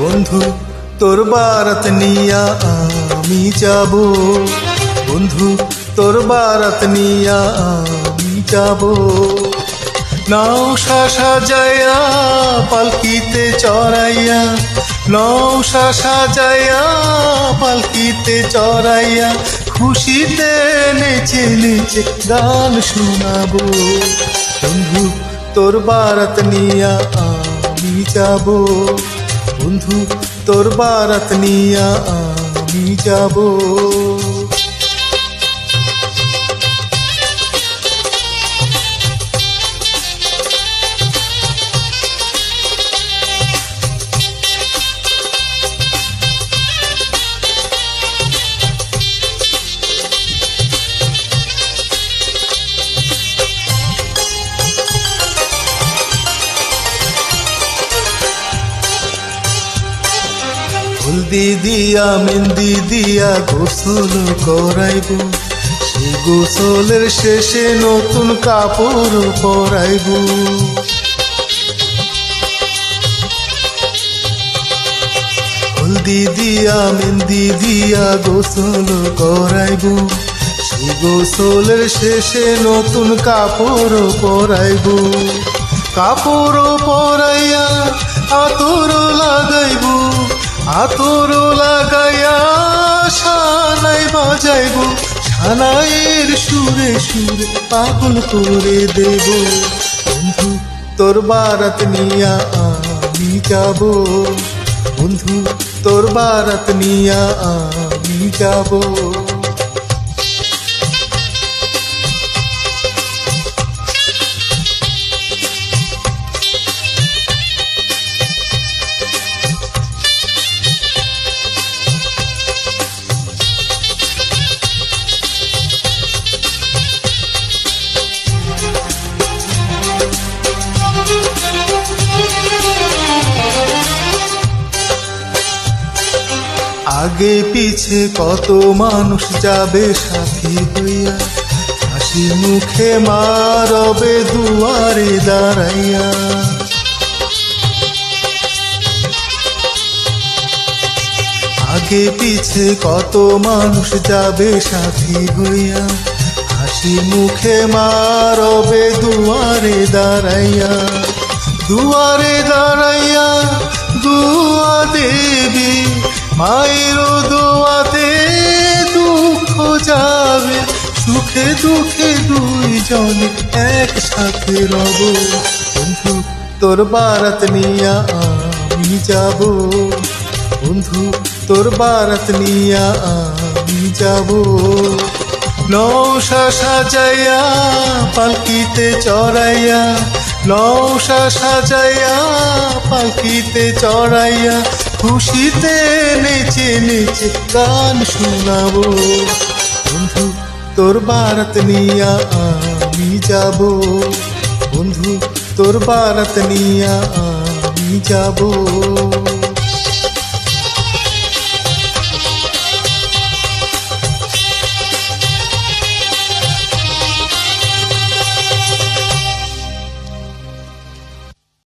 বন্ধু তোর বারাত নিয়া আমি যাব, বন্ধু তোর বারাত নিয়া আমি যাব। নৌশা সাজাইয়া পালকিতে চড়াইয়া, নৌশা সাজাইয়া পালকিতে চড়াইয়া, খুশিতে নেচে নেচে গান শোনাবো। বন্ধু তোর বারাত নিয়া আমি যাব, বন্ধু তোর বারাত নিয়া আমি যাব। হলদি দিয়া মেহেন্দি দিয়া গোসল করাইব, সে গোসলের শেষে নতুন কাপড় পরাইব। হলদি দিয়া মেহেন্দি দিয়া গোসল করাইব, সে গোসলের শেষে নতুন কাপড় পরাইব। কাপড় পরাইয়া আতর লাগাইব, আতর লাগাইয়া সানাই বাজাইব, সানাইয়ের সুরে সুরে পাগল করে দেব। বন্ধু তোর বারাত নিয়া আমি যাব, বন্ধু তোর বারাত নিয়া আমি যাব। আগে পিছে কত মানুষ যাবে সাথী হইয়া, হাসি মুখে মা রবে দুয়ারে দাঁড়াইয়া। আগে পিছে কত মানুষ যাবে সাথী হইয়া, হাসি মুখে মা রবে দুয়ারে দাঁড়াইয়া। দুয়ারে দাঁড়াইয়া দুয়া দেবী, মায়ের দোয়াতে দুঃখ যাবে, সুখে দুঃখে দুইজনে একসাথে রব। বন্ধু তোর বারাত নিয়া আমি যাব, বন্ধু তোর বারাত নিয়া আমি যাব। নৌশা সাজাইয়া পালকিতে চড়াইয়া, নৌশা সাজাইয়া পালকিতে চড়াইয়া, খুশিতে নেচে নেচে গান শোনাবো। বন্ধু তোর বারাত নিয়া আমি যাব, বন্ধু তোর বারাত নিয়া আমি যাব।